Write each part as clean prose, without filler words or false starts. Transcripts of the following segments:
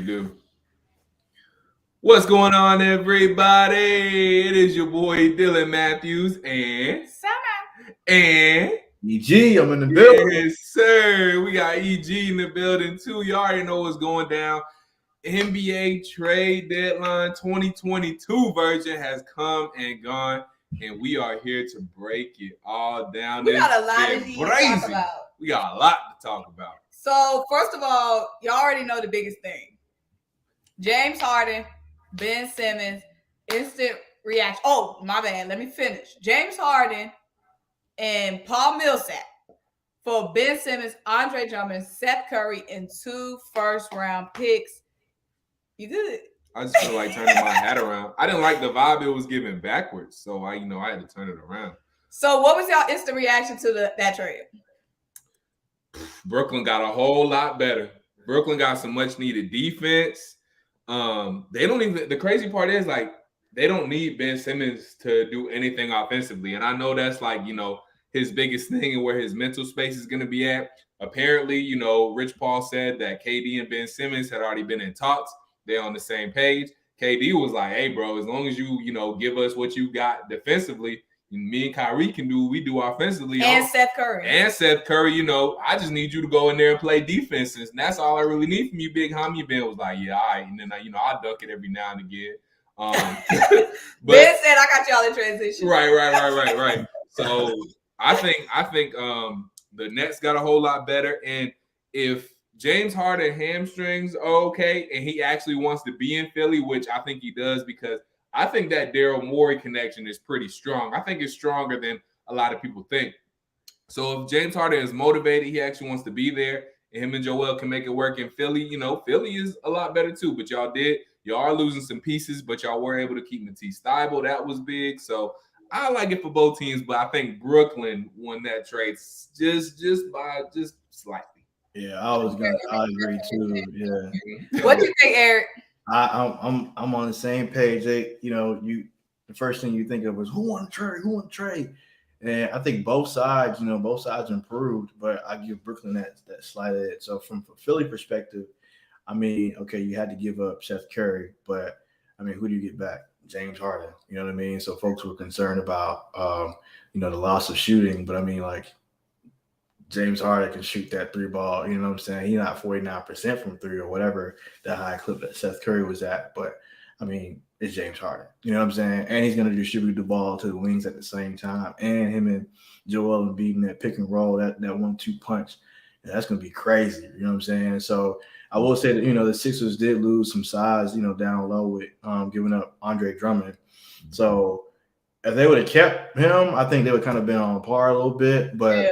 Do. What's going on, everybody? It is your boy Dylan Matthews and EG. I'm in the building. Yes, sir. We got EG in the building too. You already know what's going down. NBA trade deadline 2022 version has come and gone, and we are here to break it all down. We got a lot of things to talk about. We got a lot to talk about. So, first of all, y'all already know the biggest thing. James Harden, Ben Simmons, instant reaction. Oh, my bad. Let me finish. James Harden and Paul Millsap for Ben Simmons, Andre Drummond, Seth Curry, and 2 first-round picks. You good? I just feel like turning my hat around. I didn't like the vibe it was giving backwards, so I had to turn it around. So, what was y'all instant reaction to that trade? Brooklyn got a whole lot better. Brooklyn got some much-needed defense. They don't even. The crazy part is they don't need Ben Simmons to do anything offensively, and I know that's his biggest thing and where his mental space is going to be at. Apparently, Rich Paul said that KD and Ben Simmons had already been in talks. They're on the same page. KD was like, "Hey, bro, as long as you give us what you got defensively, me and Kyrie can do what we do offensively." And Seth Curry. I just need you to go in there and play defense, and that's all I really need from you, big homie. Ben was like, "Yeah, all right," and then I'll dunk it every now and again. But Ben said, "I got y'all in transition." Right. So I think the Nets got a whole lot better, and if James Harden hamstrings are okay, and he actually wants to be in Philly, which I think he does, because I think that Daryl Morey connection is pretty strong. I think it's stronger than a lot of people think. So if James Harden is motivated, he actually wants to be there, and him and Joel can make it work in Philly, Philly is a lot better too. But y'all are losing some pieces, but y'all were able to keep Matisse Thybulle. That was big. So I like it for both teams, but I think Brooklyn won that trade just slightly. Yeah, I agree too. Yeah. What do you think, Eric? I'm on the same page. The first thing you think of is who won the trade? And I think both sides improved, but I give Brooklyn that slight edge. So from a Philly perspective, okay, you had to give up Seth Curry, but who do you get back? James Harden. You know what I mean? So folks were concerned about the loss of shooting, but James Harden can shoot that 3 ball. You know what I'm saying? He's not 49% from 3 or whatever that high clip that Seth Curry was at. But, it's James Harden. You know what I'm saying? And he's going to distribute the ball to the wings at the same time. And him and Joel Embiid in that pick and roll, that 1-2 punch, that's going to be crazy. You know what I'm saying? So I will say that, the Sixers did lose some size, down low with giving up Andre Drummond. So if they would have kept him, I think they would kind of been on par a little bit. But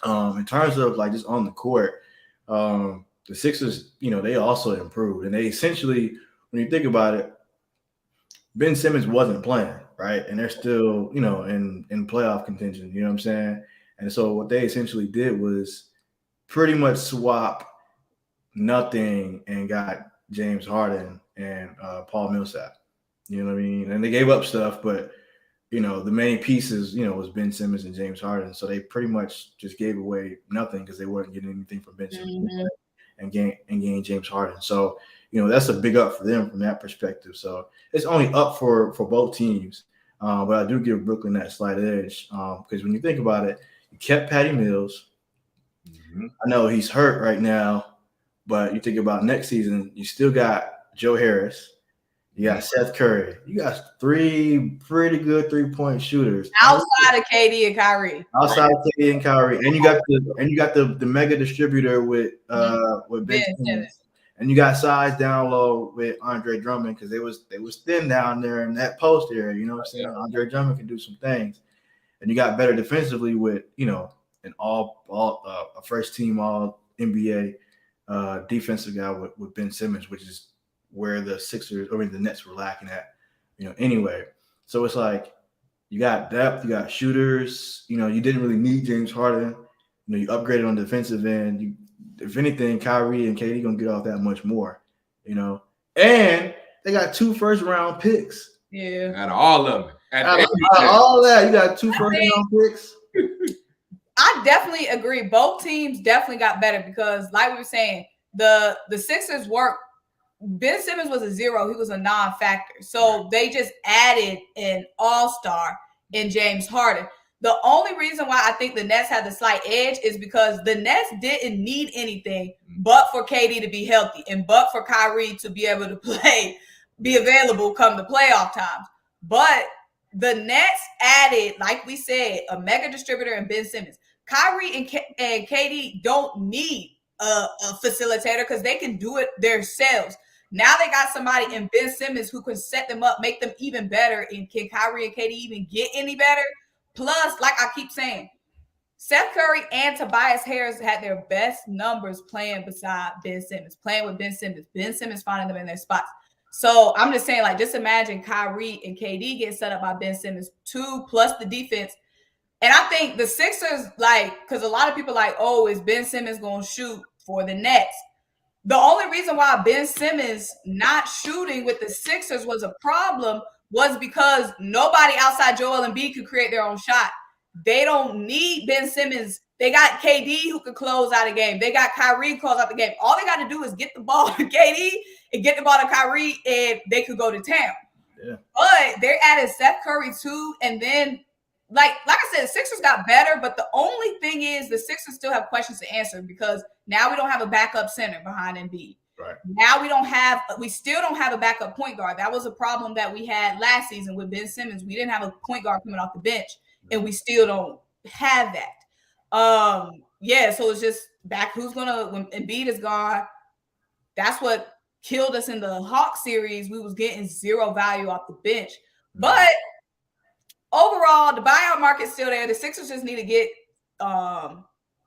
in terms of just on the court, the Sixers, they also improved. And they essentially, when you think about it, Ben Simmons wasn't playing, right? And they're still, in playoff contention, you know what I'm saying? And so what they essentially did was pretty much swap nothing and got James Harden and Paul Millsap. You know what I mean? And they gave up stuff, but the main pieces, was Ben Simmons and James Harden. So they pretty much just gave away nothing because they weren't getting anything from Ben Simmons and gain James Harden. So, that's a big up for them from that perspective. So it's only up for both teams. But I do give Brooklyn that slight edge because when you think about it, you kept Patty Mills. Mm-hmm. I know he's hurt right now, but you think about next season, you still got Joe Harris. You got Seth Curry. You got 3 pretty good 3-point shooters outside of KD and Kyrie. And you got the mega distributor with Ben Simmons. And you got size down low with Andre Drummond because they was thin down there in that post area. You know what I'm saying? Andre Drummond can do some things. And you got better defensively with an a first team all NBA defensive guy with Ben Simmons, which is where the Nets were lacking at, anyway. So it's you got depth, you got shooters, you didn't really need James Harden. You upgraded on the defensive end. If anything, Kyrie and KD gonna get off that much more, And they got 2 first-round picks. Yeah. Out of all of them. Out of all that, you got 2 first-round picks. I definitely agree. Both teams definitely got better because, like we were saying, the Sixers weren't Ben Simmons was a zero. He was a non-factor. So they just added an all-star in James Harden. The only reason why I think the Nets had the slight edge is because the Nets didn't need anything but for KD to be healthy and but for Kyrie to be able to play, be available come the playoff times. But the Nets added, like we said, a mega distributor in Ben Simmons. Kyrie and KD don't need a facilitator because they can do it themselves. Now they got somebody in Ben Simmons who can set them up, make them even better. And can Kyrie and KD even get any better? Plus, like I keep saying, Seth Curry and Tobias Harris had their best numbers playing beside Ben Simmons, playing with Ben Simmons. Ben Simmons finding them in their spots. So I'm just saying, like, just imagine Kyrie and KD getting set up by Ben Simmons, 2 plus the defense. And I think the Sixers, like, because a lot of people like, oh, is Ben Simmons going to shoot for the Nets? The only reason why Ben Simmons not shooting with the Sixers was a problem was because nobody outside Joel Embiid could create their own shot. They don't need Ben Simmons. They got KD who could close out a game. They got Kyrie close out the game. All they got to do is get the ball to KD and get the ball to Kyrie, and they could go to town. Yeah. But they added Seth Curry too, and then like I said, the Sixers got better, but the only thing is the Sixers still have questions to answer because now we don't have a backup center behind Embiid. Right. Now we still don't have a backup point guard. That was a problem that we had last season with Ben Simmons. We didn't have a point guard coming off the bench, and we still don't have that. Yeah, so it's just back when Embiid is gone, that's what killed us in the Hawks series. We was getting zero value off the bench. But overall, the buyout market's still there. The Sixers just need to get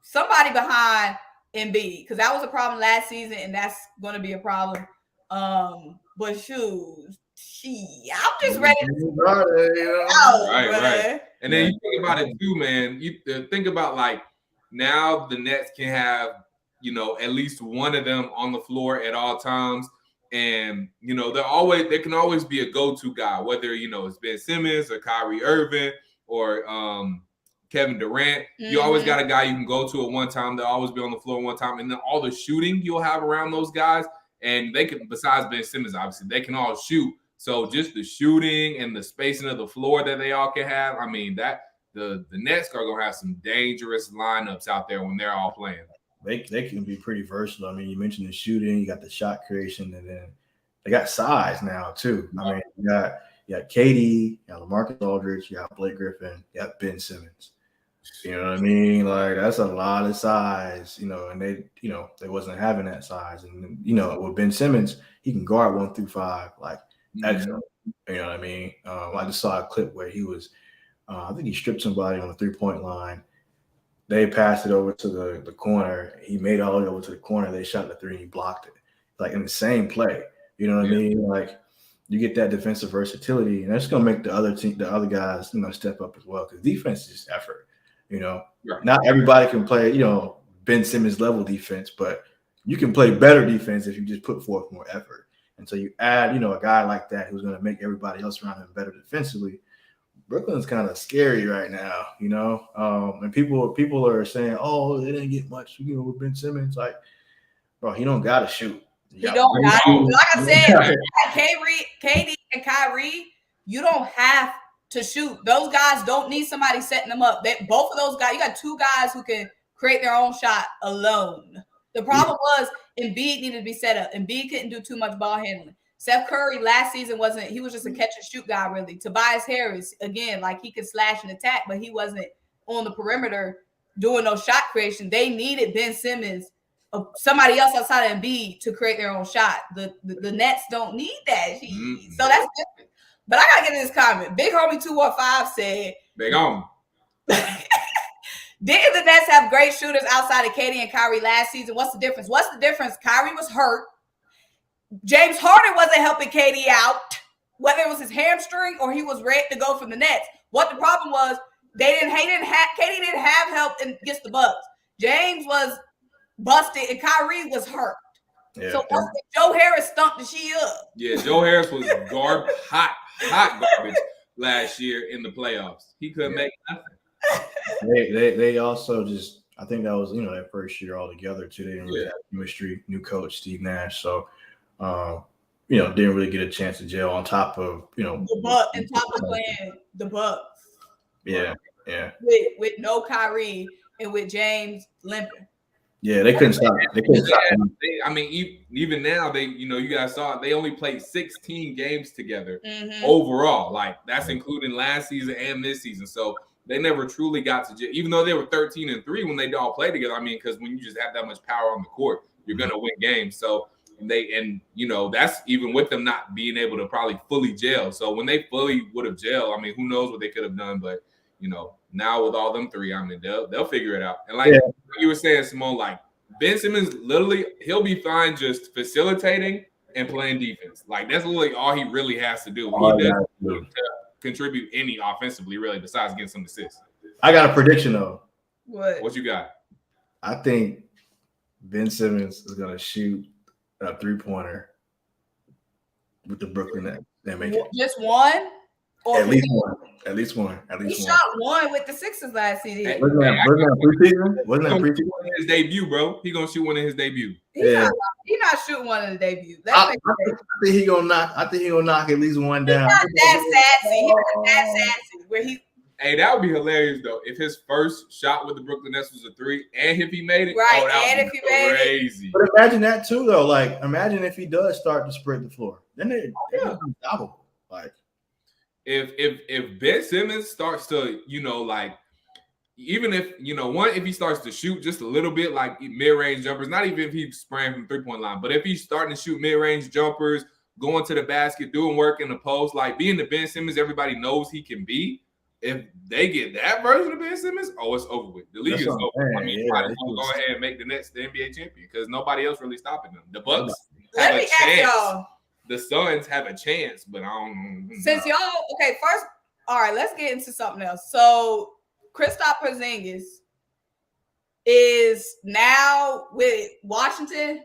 somebody behind Embiid because that was a problem last season, and that's going to be a problem. But shoot, I'm just ready to right. And then you think about it too, man. You think about like now the Nets can have, you know, at least one of them on the floor at all times. And, you know, there can always be a go-to guy, whether, you know, it's Ben Simmons or Kyrie Irving or Kevin Durant. Mm-hmm. You always got a guy you can go to at one time. They'll always be on the floor one time. And then all the shooting you'll have around those guys. And they can, besides Ben Simmons, obviously, they can all shoot. So just the shooting and the spacing of the floor that they all can have, I mean, that the Nets are going to have some dangerous lineups out there when they're all playing. They can be pretty versatile. I mean, you mentioned the shooting, you got the shot creation, and then they got size now too. I mean, you got KD, you got LaMarcus Aldridge, you got Blake Griffin, you got Ben Simmons. You know what I mean? Like that's a lot of size, you know, and they wasn't having that size. And you know, with Ben Simmons, he can guard 1 through 5, like excellent. You know what I mean? I just saw a clip where he was, I think he stripped somebody on the 3-point line. They passed it over to the corner. He made it all the way over to the corner. They shot the 3 and he blocked it. Like in the same play. You know what I mean? Like you get that defensive versatility, and that's gonna make the other guys, you know, step up as well. Because defense is just effort. You know, not everybody can play, you know, Ben Simmons level defense, but you can play better defense if you just put forth more effort. And so you add, you know, a guy like that who's going to make everybody else around him better defensively. Brooklyn's kind of scary right now, you know. And people are saying, oh, they didn't get much, you know, with Ben Simmons. Like, bro, he don't got to shoot. He don't got to. Like I said, KD and Kyrie, you don't have to shoot. Those guys don't need somebody setting them up. Both of those guys, you got 2 guys who can create their own shot alone. The problem was Embiid needed to be set up. Embiid couldn't do too much ball handling. Seth Curry last season he was just a catch and shoot guy, really. Tobias Harris, again, like he could slash and attack, but he wasn't on the perimeter doing no shot creation. They needed Ben Simmons, somebody else outside of Embiid to create their own shot. The Nets don't need that. So that's different. But I gotta get in this comment. Big Homie 215 said, Big Homie. Didn't the Nets have great shooters outside of KD and Kyrie last season? What's the difference? Kyrie was hurt. James Harden wasn't helping KD out, whether it was his hamstring or he was ready to go from the Nets. What the problem was, KD didn't have help against the Bucks. James was busted and Kyrie was hurt. Yeah, so Joe Harris stumped the shit up. Yeah, Joe Harris was hot garbage last year in the playoffs. He couldn't make nothing. They also just, I think that was, you know, that first year all together too. They didn't really have chemistry. New coach Steve Nash, so Didn't really get a chance to gel on top of, the Bucks and top of playing the Bucks. Yeah. With no Kyrie and with James limping. Yeah, they couldn't stop. They couldn't stop. Even now, you guys saw it, they only played 16 games together overall. Like that's including last season and this season. So they never truly got to, even though they were 13-3 when they all played together. I mean, because when you just have that much power on the court, you're gonna win games. So that's even with them not being able to probably fully gel. So when they fully would have gelled, I mean, who knows what they could have done, but now with all them three, I mean, they'll figure it out. And like you were saying, Symone, like Ben Simmons, literally, he'll be fine just facilitating and playing defense. Like that's literally all he really has to do. He doesn't contribute any offensively, really, besides getting some assists. I got a prediction though. What you got? I think Ben Simmons is gonna shoot a 3-pointer with the Brooklyn Nets. They make it. Just one? Or at least one. At least one. He shot one with the Sixers last season. Wasn't that preseason? Wasn't that preseason? His debut, bro. He gonna shoot one in his debut. He's not shooting one in the debut. I think he gonna knock at least one down. He's not that sassy. He's not that sassy. Where he. Hey, that would be hilarious though. If his first shot with the Brooklyn Nets was a 3, and if he made it, right? That and if he made crazy. it, but imagine that too, though. Like, imagine if he does start to spread the floor, then they're unstoppable. Like, if Ben Simmons starts to, even if if he starts to shoot just a little bit, like mid-range jumpers, not even if he's spraying from 3-point line, but if he's starting to shoot mid-range jumpers, going to the basket, doing work in the post, like being the Ben Simmons everybody knows he can be. If they get that version of Ben Simmons, it's over with. The league is over. I mean, you might as well go ahead and make the Nets the NBA champion because nobody else really stopping them. The Bucks have a chance. The Suns have a chance, but I don't know. Since y'all, okay, first, all right, let's get into something else. So, Kristaps Porzingis is now with Washington.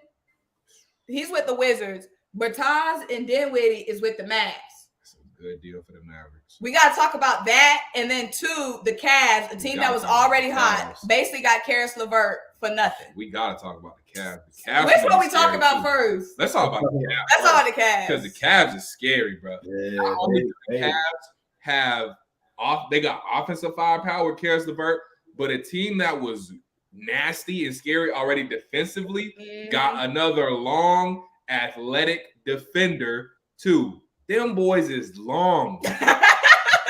He's with the Wizards. Bertans and Dinwiddie is with the Mavs. That's a good deal for the Mavericks. We got to talk about that. And then, two, the Cavs, a team that was already hot, basically got Caris Levert for nothing. We got to talk about the Cavs. Which one we talk about first? Let's talk about the Cavs. Let's talk about the Cavs. Because the Cavs is scary, bro. Yeah, Not only do the Cavs they got offensive firepower with Caris Levert, but a team that was nasty and scary already defensively got another long, athletic defender too. Them boys is long.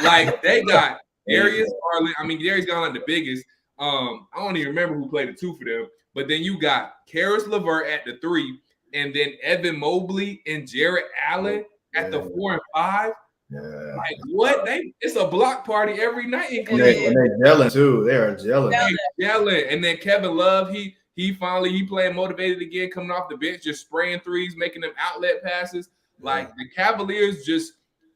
Like they got Darius Garland. I mean, Darius Garland the biggest. I don't even remember who played the 2 for them. But then you got Caris Levert at the 3, and then Evan Mobley and Jarrett Allen at the 4 and 5. Yeah. Like what? It's a block party every night in And they're gelling too. They are gelling. And then Kevin Love, he playing motivated again, coming off the bench, just spraying threes, making them outlet passes. Like the Cavaliers,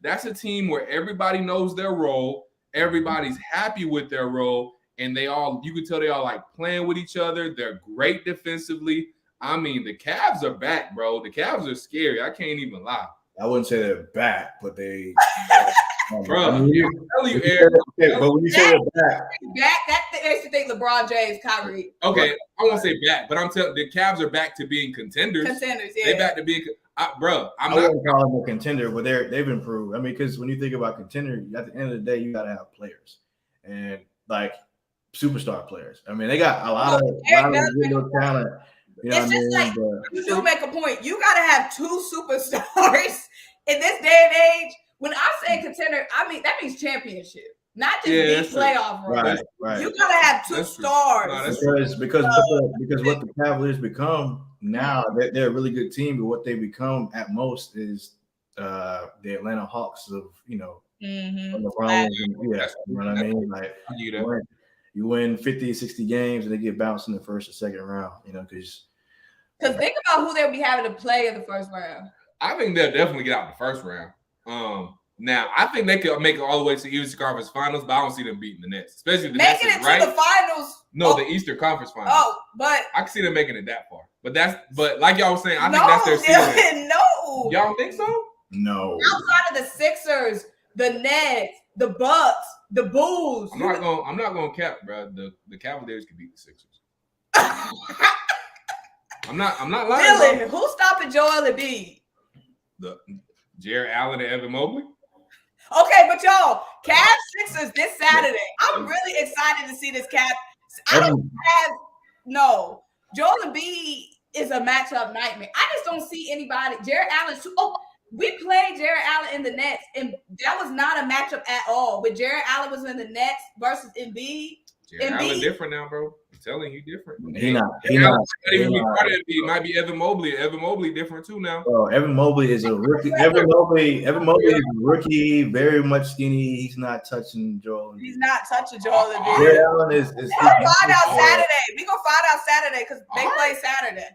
that's a team where everybody knows their role, everybody's happy with their role, and you can tell they all like playing with each other. They're great defensively. I mean, the Cavs are back, bro. The Cavs are scary. I can't even lie. I wouldn't say they're back, but they. Bro, but when you say they're back, that makes you think LeBron James, Kyrie. Okay, I won't say back, but I'm telling the Cavs are back to being contenders. Contenders, yeah. They back to being, I wouldn't call them a contender, but they've improved. I mean, because when you think about contender, at the end of the day, you got to have players and like superstar players. I mean, they got a lot of good talent. You know it's just like you do make a point. You got to have 2 superstars in this day and age. When I say contender, I mean that means championship, not just deep playoff run. Right. You got to have 2 stars. Because what the Cavaliers become now, they're a really good team, but what they become at most is the Atlanta Hawks of LeBron. You know what I mean? Like you win 50, 60 games and they get bounced in the first or second round, because think about who they'll be having to play in the first round. I think they'll definitely get out in the first round. Now I think they could make it all the way to the Eastern Conference Finals, but I don't see them beating the Nets, especially the Nets. Making it to the finals. No, the Eastern Conference Finals. Oh, but I can see them making it that far. But like y'all was saying, I think that's their season. No, y'all don't think so? No. Outside of the Sixers, the Nets, the Bucks, the Bulls. I'm not gonna cap, bro. The Cavaliers could beat the Sixers. I'm not lying. Really? Who's stopping Joel Embiid? The Jared Allen and Evan Mobley. Okay, but y'all, Cavs Sixers this Saturday. I'm really excited to see this Cavs. I don't have no. Joel Embiid is a matchup nightmare. I just don't see anybody. Jared Allen. We played Jared Allen in the Nets, and that was not a matchup at all. When Jared Allen was in the Nets versus Embiid. Jared Allen different now, bro. I'm telling you, different. He not even be part of it. It might be Evan Mobley. Evan Mobley different too now. Oh, Evan Mobley is a rookie. Evan Mobley is a rookie, very much skinny. He's not touching Joel Embiid. He's not touching Joel Embiid. Jared Allen is. We're gonna find out Saturday. We're gonna find out Saturday because they play Saturday.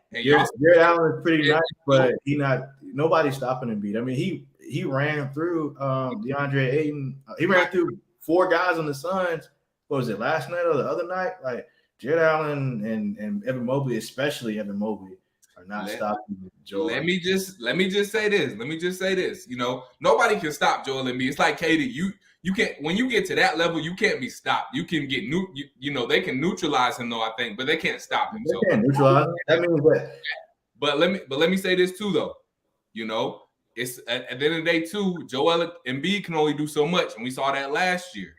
Jared Allen is pretty nice, but he not. Nobody's stopping Embiid. I mean, he ran through DeAndre Ayton. He ran through 4 guys on the Suns. What was it, last night or the other night? Like Jared Allen and Evan Mobley, especially Evan Mobley, are not stopping Joel. Let me just say this. You know, nobody can stop Joel Embiid. It's like KD. You can't, when you get to that level, you can't be stopped. You can get you know, they can neutralize him though, I think, but they can't stop him. They can't neutralize him. That means what? But let me say this too though. You know, it's at the end of the day too, Joel Embiid can only do so much, and we saw that last year.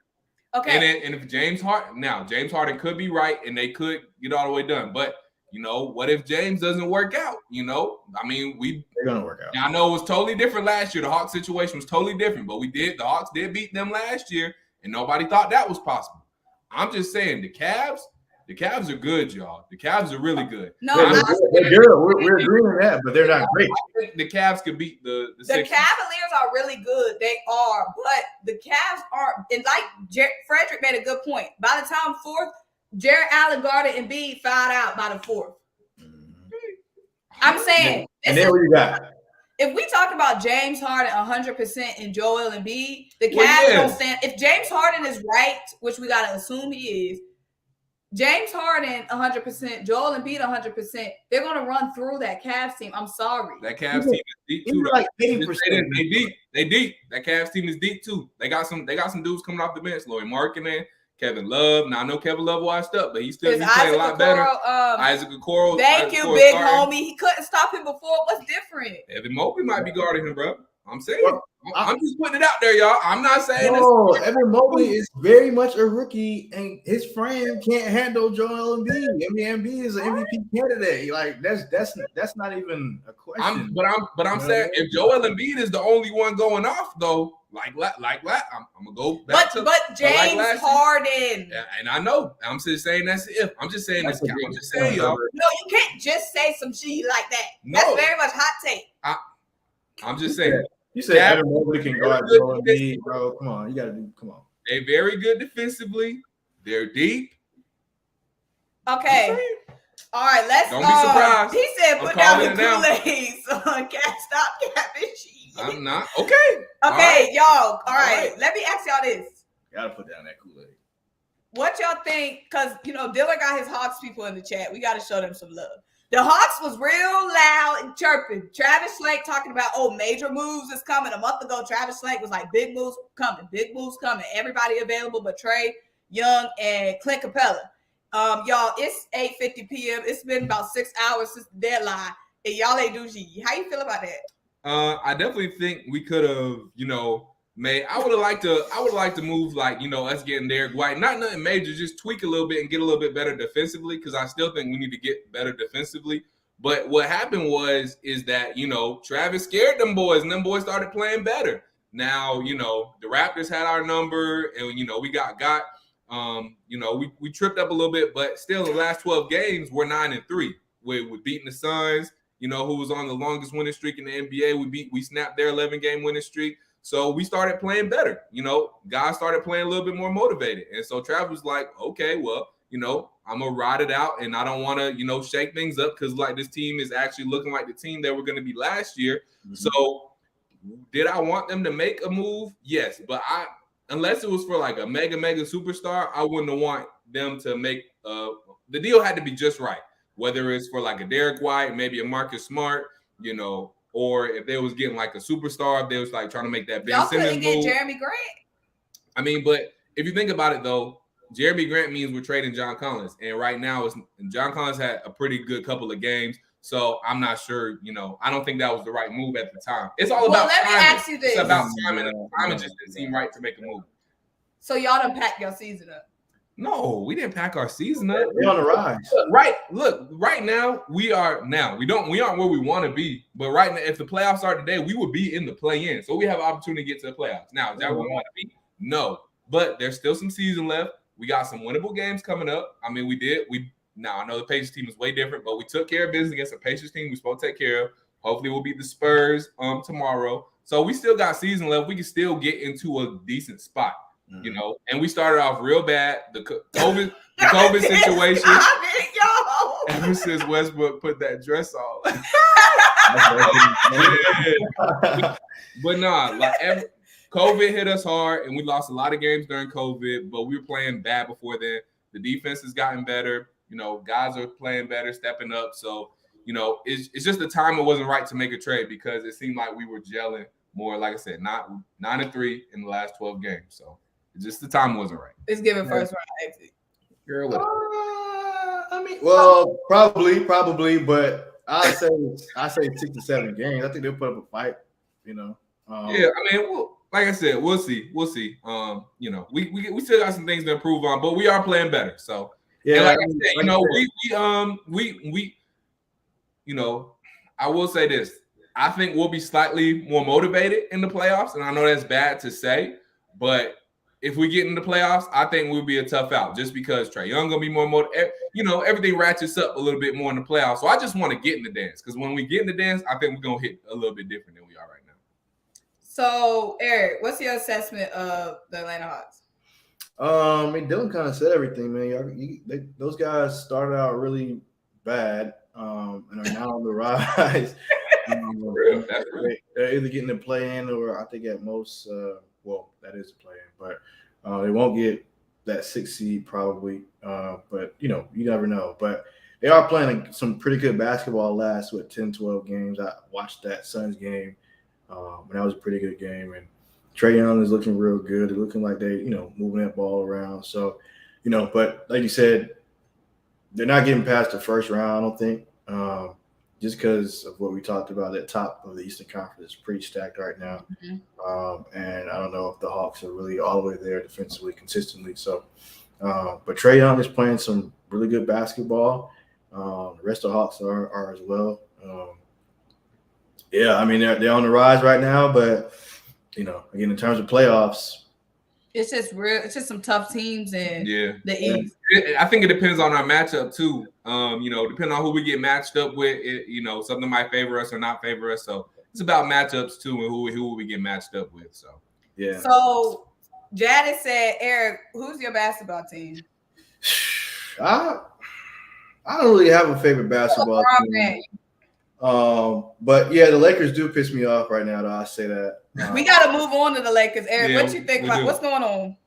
Okay. And if James Harden could be right, and they could get all the way done. But you know, what if James doesn't work out? You know, I mean, they're gonna work out. I know it was totally different last year. The Hawks situation was totally different, but the Hawks did beat them last year, and nobody thought that was possible. I'm just saying the Cavs are good, y'all. The Cavs are really good. No, they're good. We're agreeing on that, but they're not great. I think the Cavs could beat the Sixers. Cavaliers are really good. They are, but the Cavs aren't. And like Frederick made a good point. By the time fourth, Jared Allen guarded Embiid fouled out by the fourth. I'm saying. And then what you got? If we talk about James Harden 100% and Joel Embiid, the Cavs don't stand. If James Harden is right, which we gotta assume he is. James Harden 100%, Joel Embiid 100%. They're gonna run through that Cavs team. I'm sorry. That Cavs team is deep too. Like 80%. They deep. That Cavs team is deep too. They got some dudes coming off the bench. Laurie Markkinen, Kevin Love. Now I know Kevin Love washed up, but he's playing a lot better. Isaac Okoro. Thank you, big homie. He couldn't stop him before. What's different? Evan Mobley might be guarding him, bro. I'm saying. I'm just putting it out there, y'all. I'm not saying no. Evan Mobley is very much a rookie, and his frame can't handle Joel Embiid. I mean, Embiid is an MVP candidate. Like that's not even a question. But I'm saying if Joel Embiid is the only one going off though, like that, I'm gonna go back to. But James Harden. Yeah, and I know. I'm just saying that's if. I'm just saying this. I'm just saying, y'all. No, you can't just say some shit like that. That's very much hot take. I'm just saying. You said Evan Mobley can guard Joel Embiid, bro. Come on, come on. They're very good defensively. They're deep. Okay. All right, let's. Don't be surprised. He said, "Put down the Kool-Aid, son. Can't stop catfishing." I'm not. Okay. Okay, y'all. All right. Let me ask y'all this. Gotta put down that Kool-Aid. What y'all think? Because Diller got his Hawks people in the chat. We got to show them some love. The Hawks was real loud and chirping. Travis Slake talking about, major moves is coming. A month ago, Travis Slake was like, big moves coming. Everybody available but Trey Young and Clint Capella. Y'all, it's 8:50 p.m. It's been about 6 hours since the deadline, and y'all ain't do shit. How you feel about that? I definitely think we could have, I would have liked to move us getting Derek White. Not nothing major, just tweak a little bit and get a little bit better defensively because I still think we need to get better defensively. But what happened is that, Travis scared them boys and them boys started playing better. Now, the Raptors had our number and, we got we tripped up a little bit, but still in the last 12 games, we're 9-3. We're beating the Suns, who was on the longest winning streak in the NBA. We snapped their 11-game winning streak. So we started playing better, guys started playing a little bit more motivated. And so Travis was like, okay, well, I'm going to ride it out and I don't want to, shake things up because this team is actually looking like the team that we're going to be last year. Mm-hmm. So did I want them to make a move? Yes. But unless it was for a mega superstar, I wouldn't want them to make the deal had to be just right. Whether it's for a Derek White, maybe a Marcus Smart, or if they was getting a superstar, if they was trying to make that Ben Simmons move. Get Jeremy Grant. I mean, but if you think about it though, Jeremy Grant means we're trading John Collins, and right now John Collins had a pretty good couple of games. So I'm not sure, I don't think that was the right move at the time. It's all about let me timing. ask you this. It's about timing. Timing just didn't seem right to make a move. So y'all done pack your season up. No, we didn't pack our season up. We're on the rise. Right now, we aren't where we want to be. But right now, if the playoffs start today, we would be in the play-in. So we have an opportunity to get to the playoffs. Now, is that where we want to be? No. But there's still some season left. We got some winnable games coming up. I mean, now I know the Pacers team is way different, but we took care of business against the Pacers team we're supposed to take care of. Hopefully we'll beat the Spurs tomorrow. So we still got season left. We can still get into a decent spot. And we started off real bad. The COVID situation. Ever since Westbrook put that dress on. But COVID hit us hard, and we lost a lot of games during COVID, but we were playing bad before then. The defense has gotten better. Guys are playing better, stepping up. So, it's just the time it wasn't right to make a trade because it seemed like we were gelling more, like I said, 9-3 in the last 12 games. So, just the time wasn't right. It's giving first round exit. Girl, probably, but I say 6 to 7 games. I think they'll put up a fight. Like I said, we'll see. We still got some things to improve on, but we are playing better. So I will say this. I think we'll be slightly more motivated in the playoffs, and I know that's bad to say, but if we get in the playoffs, I think we'll be a tough out just because Trae Young gonna be more motivated. Everything ratchets up a little bit more in the playoffs. So I just want to get in the dance because when we get in the dance, I think we're gonna hit a little bit different than we are right now. So Eric, what's your assessment of the Atlanta Hawks? Dylan kind of said everything, man. Those guys started out really bad and are now on the rise. They're either getting the play-in or I think at most, that is a play-in, but they won't get that 6 seed probably. But, you never know. But they are playing some pretty good basketball last, 10, 12 games. I watched that Suns game, and that was a pretty good game. And Trae Young is looking real good. They're looking like they, moving that ball around. So, but like you said, they're not getting past the first round, I don't think, just because of what we talked about. That top of the Eastern Conference is pretty stacked right now. Mm-hmm. And I don't know if the Hawks are really all the way there defensively consistently. So, but Trae Young is playing some really good basketball. The rest of the Hawks are as well. They're on the rise right now, but again, in terms of playoffs, it's just some tough teams in the East. I think it depends on our matchup too. Depending on who we get matched up with, something might favor us or not favor us. So it's about matchups too, and who we get matched up with. So yeah. So Jadis said, Eric, who's your basketball team? I don't really have a favorite basketball team. But yeah, the Lakers do piss me off right now, though. I say that. We got to move on to the Lakers. Eric, what you think about what's going on?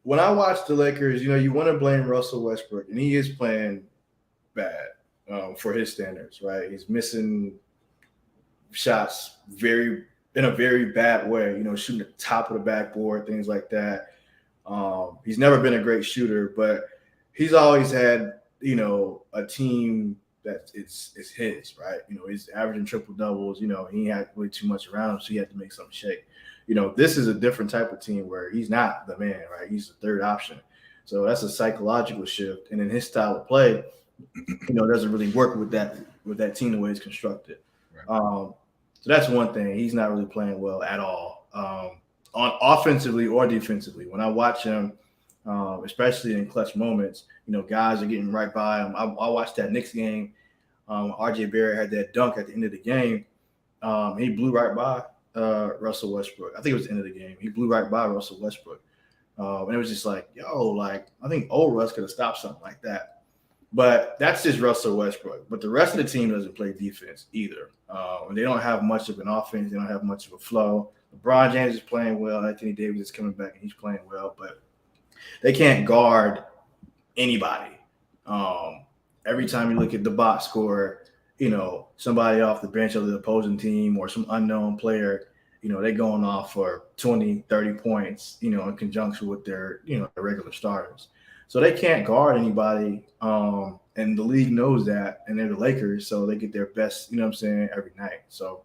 When I watch the Lakers, you want to blame Russell Westbrook, and he is playing bad for his standards, right? He's missing shots in a very bad way, shooting the top of the backboard, things like that. He's never been a great shooter, but he's always had, a team that it's his, right? He's averaging triple doubles. He had really too much around him, so he had to make something shake. This is a different type of team where he's not the man, right? He's the third option. So that's a psychological shift, and in his style of play, doesn't really work with that team the way it's constructed. Right. So that's one thing. He's not really playing well at all, on offensively or defensively. When I watch him, especially in clutch moments, guys are getting right by him. I watched that Knicks game. RJ Barrett had that dunk at the end of the game. He blew right by Russell Westbrook. I think it was the end of the game. He blew right by Russell Westbrook. And it was just like, I think old Russ could have stopped something like that. But that's just Russell Westbrook. But the rest of the team doesn't play defense either. They don't have much of an offense. They don't have much of a flow. LeBron James is playing well. Anthony Davis is coming back, and he's playing well. But they can't guard anybody. Every time you look at the box score, somebody off the bench of the opposing team or some unknown player, they're going off for 20, 30 points, in conjunction with their, regular starters. So they can't guard anybody. And the league knows that, and they're the Lakers, so they get their best, every night. So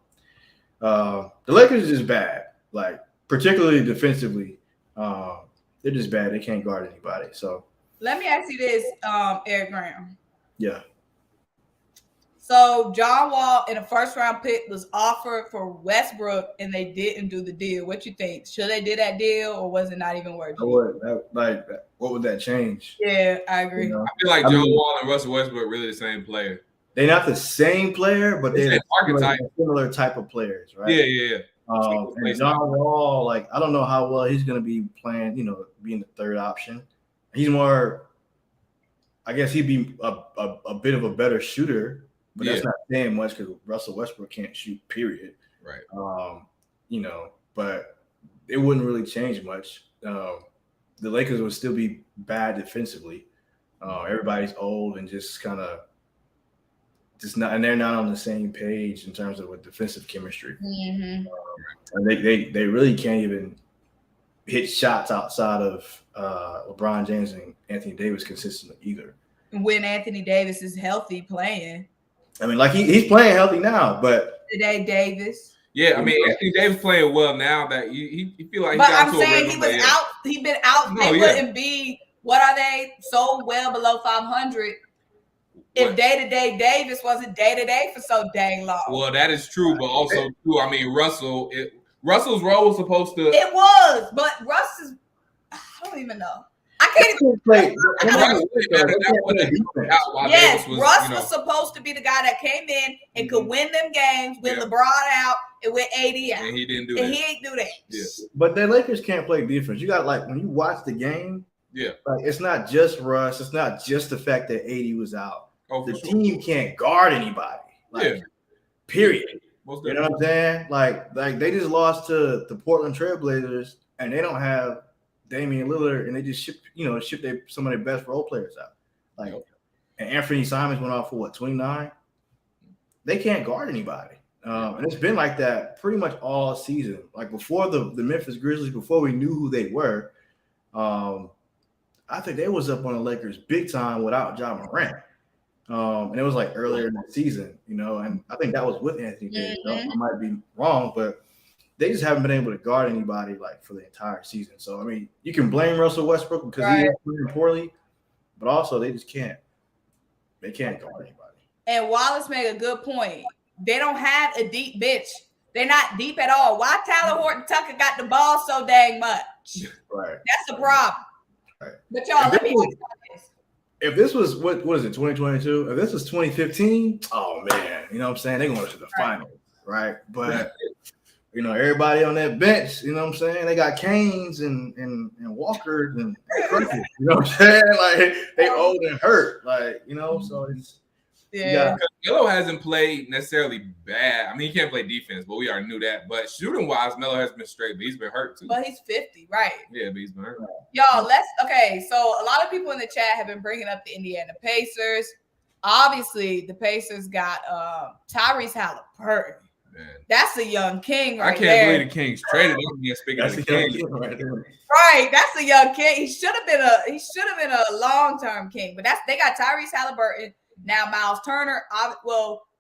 the Lakers are just bad, like particularly defensively. They're just bad. They can't guard anybody. So let me ask you this, Eric Graham. Yeah. So John Wall in a first-round pick was offered for Westbrook, and they didn't do the deal. What you think? Should they do that deal, or was it not even worth it? What would that change? Yeah, I agree. I feel like John Wall and Russell Westbrook are really the same player. They're not the same player, but they're archetype. Similar type of players, right? Yeah. And John Wall, I don't know how well he's going to be playing, being the third option. He's more, I guess he'd be a bit of a better shooter, but that's not saying much because Russell Westbrook can't shoot, period. Right. But it wouldn't really change much. The Lakers would still be bad defensively. Everybody's old and just kind of and they're not on the same page in terms of with defensive chemistry. Mm-hmm. And they really can't even hit shots outside of LeBron James and Anthony Davis consistently either. When Anthony Davis is healthy playing. I mean, he's playing healthy now, but today Davis. Yeah, I mean Anthony Davis playing well now that he feel like. But I'm saying he was out. He's been out. They wouldn't be. What are they? So well below 500. If day-to-day Davis wasn't day-to-day for so dang long. Well, that is true, but also too. I mean, Russell's role was supposed to. It was, but Russ is. I don't even know. I can't even play. Yes, Russ was supposed to be the guy that came in and could win them games with LeBron out and with AD out. And he didn't do that. And he ain't do that. Yeah. But the Lakers can't play defense. You got when you watch the game, it's not just Russ. It's not just the fact that AD was out. Oh, the team can't guard anybody. Period. You know what I'm saying? Like they just lost to the Portland Trailblazers, and they don't have Damian Lillard, and they just shipped some of their best role players out. And Anthony Simons went off for 29. They can't guard anybody, and it's been like that pretty much all season. Like before the Memphis Grizzlies, before we knew who they were, I think they was up on the Lakers big time without Ja Morant. And it was earlier in the season, and I think that was with Anthony Davis. Mm-hmm. I might be wrong, but they just haven't been able to guard anybody for the entire season. So I mean, you can blame Russell Westbrook because he is playing poorly, but also they just can't. They can't guard anybody. And Wallace made a good point. They don't have a deep bench. They're not deep at all. Why Tyler Horton-Tucker got the ball so dang much? Right. That's the problem. Right. But y'all, let me ask you this. If this was what is it, 2022? If this was 2015, oh man, you know what I'm saying? They're going to the finals, right? But everybody on that bench, you know what I'm saying? They got Canes and Walkers and Crickets, you know what I'm saying? They old and hurt, so it's Melo hasn't played necessarily bad. I mean, he can't play defense, but we already knew that. But shooting wise, Melo has been straight, but he's been hurt too. But he's 50, right? Yeah, but he's been hurt. Y'all, so a lot of people in the chat have been bringing up the Indiana Pacers. Obviously, the Pacers got Tyrese Haliburton. Man. That's a young king right there. I can't believe the Kings traded him. Speaking of the Kings, right? That's a young king. He should have been a long-term king. But they got Tyrese Haliburton. Now Miles Turner,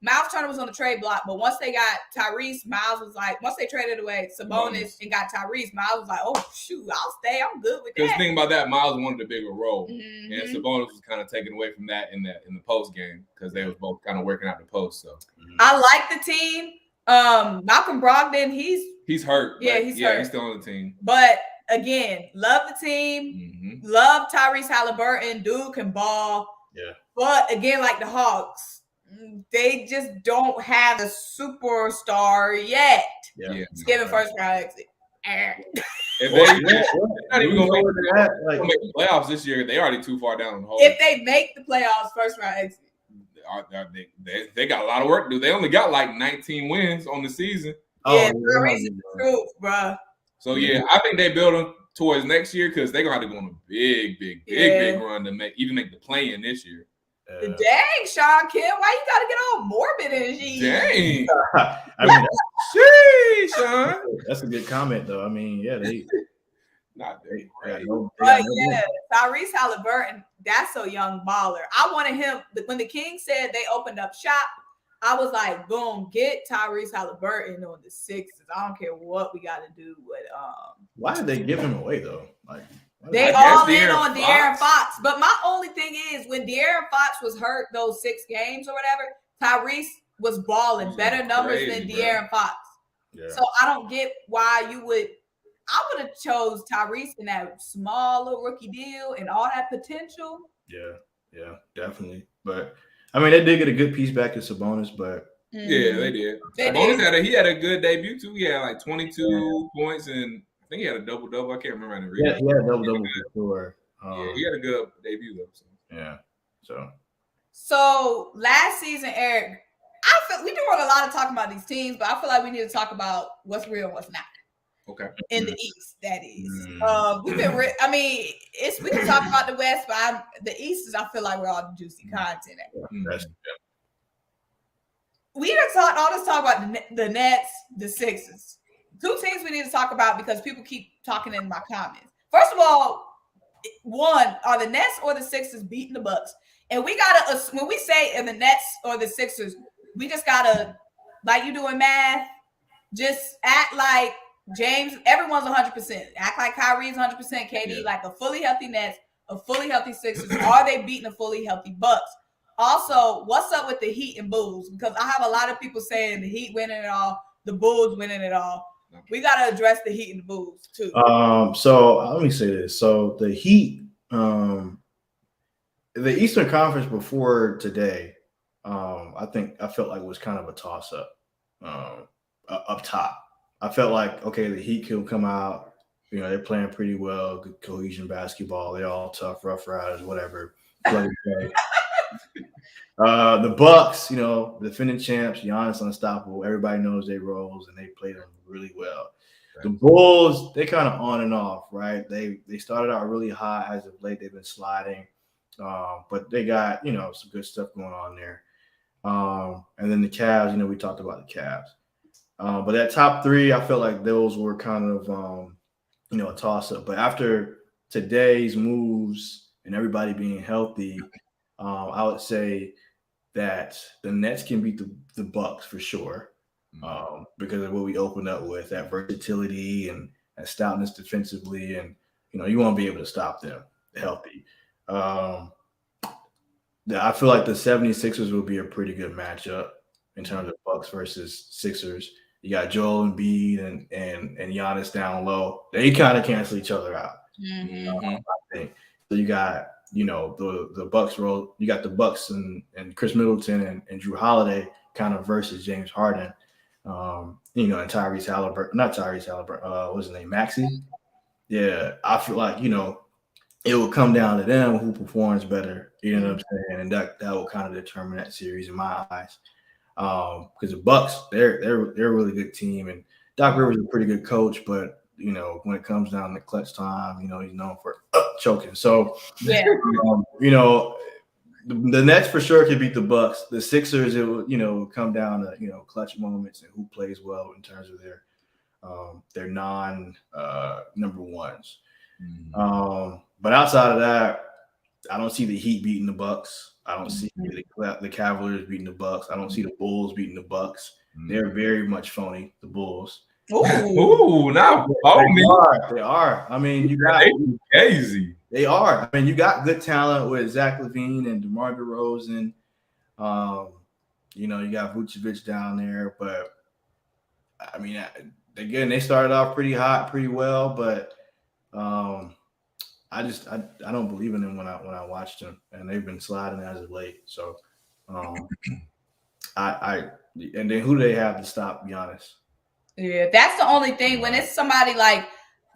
Miles Turner was on the trade block, but once they got Tyrese, Miles was once they traded away Symone and got Tyrese, Miles was like, oh shoot, I'll stay. I'm good with that. Because think about that, Miles wanted a bigger role, mm-hmm. and Symone was kind of taken away from that in the post game because they was both kind of working out the post. So I like the team. Malcolm Brogdon, he's hurt. Yeah, he's hurt. He's still on the team. But again, love the team. Mm-hmm. Love Tyrese Haliburton. Dude can ball. Yeah. But again, like the Hawks, they just don't have a superstar yet. Yeah. Just giving first round exit. If they're not even going to make the playoffs this year, they already too far down the hole. If they make the playoffs, first round exit. They got a lot of work to do. They only got 19 wins on the season. Yeah, Tyrese is the truth, bro. So yeah, I think they build them towards next year because they're gonna have to go on a big run to make the play in this year. Dang, Sean Kim, why you gotta get all morbid energy? Dang. I mean, Sean. That's a good comment, though. I mean, yeah, not that great. But yeah, Tyrese Haliburton, that's a young baller. I wanted him when the Kings said they opened up shop. I was like, boom, get Tyrese Haliburton on the Sixers. I don't care what we got to do with Why did they give him away though? Like they all in on De'Aaron Fox. But my only thing is when De'Aaron Fox was hurt those 6 games or whatever, Tyrese was balling better numbers than De'Aaron Fox. Yeah. So I don't get why you would. I would have chose Tyrese in that small little rookie deal and all that potential. Yeah, definitely. But I mean, they did get a good piece back to Sabonis, but yeah, they did. Sabonis had a good debut too. He had like 22 points and I think he had a double. I can't remember. Yeah, he had a double for sure. Yeah, he had a good debut though. So. Yeah. So last season, Eric, I feel we doing a lot of talking about these teams, but I feel like we need to talk about what's real and what's not. Okay. In the East, that is. We've been. We can talk about the West, but the East is. I feel like we're all the juicy content. We done talk all this talk about the Nets, the Sixers. 2 teams we need to talk about because people keep talking in my comments. First of all, one, are the Nets or the Sixers beating the Bucks? And we gotta, when we say in the Nets or the Sixers, we just gotta, like you doing math, just act like James, everyone's 100%. Act like Kyrie's 100%, KD, like a fully healthy Nets, a fully healthy Sixers. Are they beating a fully healthy Bucks? Also, what's up with the Heat and Bulls? Because I have a lot of people saying the Heat winning it all, the Bulls winning it all. We got to address the Heat and the Bulls too. So let me say this. So the Heat, the Eastern Conference before today, I felt like it was kind of a toss up up top. I felt like, okay, the Heat could come out, they're playing pretty well, good cohesion basketball. They're all tough, rough riders, whatever. The Bucks, defending champs, Giannis unstoppable. Everybody knows their roles and they played them really well. Right. The Bulls, they kind of on and off, right? They started out really high as of late. They've been sliding, but they got some good stuff going on there. And then the Cavs, we talked about the Cavs. But that top 3, I felt like those were kind of a toss up. But after today's moves and everybody being healthy, I would say that the Nets can beat the Bucks for sure, because of what we opened up with, that versatility and stoutness defensively, and you won't be able to stop them healthy. I feel like the 76ers will be a pretty good matchup in terms of Bucks versus Sixers. You got Joel Embiid and Giannis down low. They kind of cancel each other out. I think so. You got the Bucks role. You got the Bucks and Chris Middleton and Drew Holiday kind of versus James Harden. And Tyrese Haliburton, not Tyrese Haliburton. What's his name? MAXEY. Yeah, I feel like it will come down to them who performs better. You know what I'm saying? And that will kind of determine that series in my eyes. Because the Bucks, they're a really good team, and Doc Rivers is a pretty good coach, but when it comes down to clutch time, he's known for choking. So the Nets for sure could beat the Bucks. The Sixers, it will come down to clutch moments and who plays well in terms of their non number ones. But outside of that, I don't see the Heat beating the Bucks. I don't see the Cavaliers beating the Bucks. I don't see the Bulls beating the Bucks. They're very much phony, the Bulls. Ooh, now they are. I mean, you got crazy. They are. I mean, you got good talent with Zach LaVine and DeMar DeRozan. You got Vucevic down there, but I mean, again, they started off pretty hot, pretty well, but I don't believe in them when I watched them, and they've been sliding as of late. So, and then who do they have to stop Giannis? Yeah, that's the only thing. When it's somebody like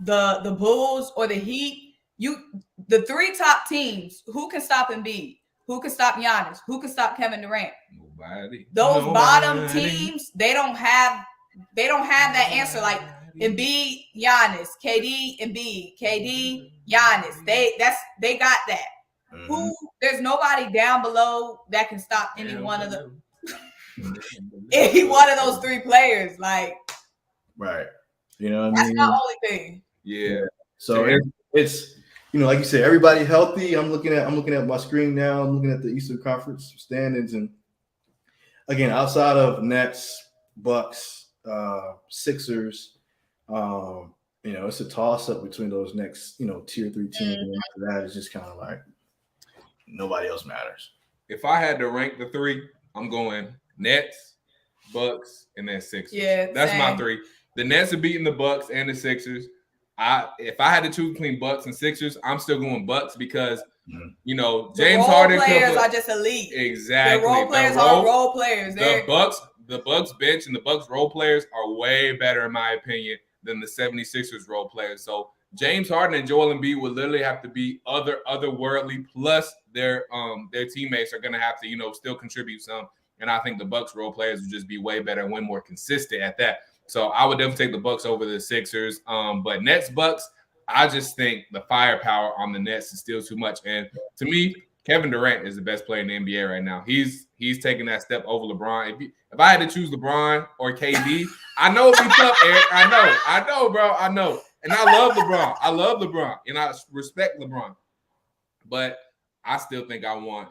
the Bulls or the Heat, the 3 top teams, who can stop Embiid? Who can stop Giannis? Who can stop Kevin Durant? Nobody. Those bottom teams, they don't have that answer. Like Embiid, Giannis, KD, Embiid, KD, Giannis. They got that. Who? There's nobody down below that can stop any one of those 3 players. Like, right. You know what I mean? That's my only thing. Yeah. So it's like you said, everybody healthy. I'm looking at my screen now. I'm looking at the Eastern Conference standings, and again, outside of Nets, Bucks, Sixers, it's a toss up between those next tier 3 teams. And after that, it's just kind of like nobody else matters. If I had to rank the 3, I'm going Nets, Bucks, and then Sixers. Yeah, that's same. my 3. The Nets are beating the Bucks and the Sixers. If I had to choose between Bucks and Sixers, I'm still going Bucks because James Harden players are just elite. Exactly. The role players are role players. The Bucks bench and the Bucks role players are way better, in my opinion, than the 76ers role players. So James Harden and Joel Embiid would literally have to be otherworldly, plus their teammates are gonna have to still contribute some. And I think the Bucks role players would just be way better and way more consistent at that. So I would definitely take the Bucks over the Sixers. But Nets, Bucks, I just think the firepower on the Nets is still too much. And to me, Kevin Durant is the best player in the NBA right now. He's taking that step over LeBron. If I had to choose LeBron or KD, I know it'd be tough, Eric. I know, bro. I know. And I love LeBron. And I respect LeBron. But I still think I want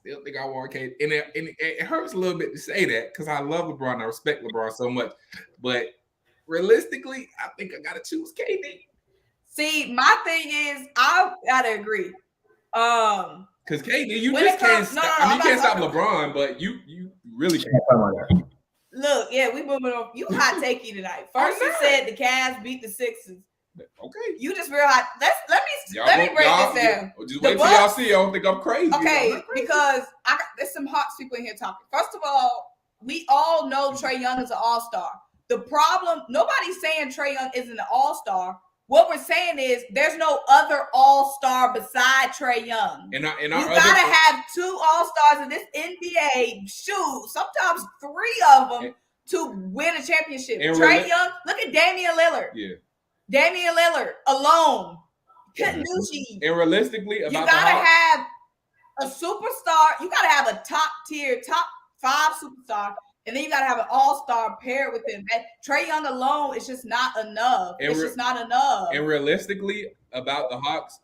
KD. And it hurts a little bit to say that because I love LeBron. I respect LeBron so much. But realistically, I think I got to choose KD. See, my thing is, I got to agree. Because KD, you just can't stop. You can't stop LeBron, but you really can't. Look, yeah, we moving on. You hot takey tonight. First you said the Cavs beat the Sixers. Okay. You just real hot. Let me break this down. Just wait till y'all see. I don't think I'm crazy. Okay, because there's some hot people in here talking. First of all, we all know Trae Young is an all-star. The problem, nobody's saying Trae Young isn't an all-star. What we're saying is there's no other all-star beside Trae Young. You gotta have 2 all-stars in this NBA. Shoot, sometimes 3 of them to win a championship. Trae Young, look at Damian Lillard. Yeah. Damian Lillard alone couldn't do shit. And realistically, you gotta have a superstar. You gotta have a top 5 superstar. And then you got to have an all-star paired with him. Trae Young alone is just not enough. It's just not enough. And realistically, about the Hawks,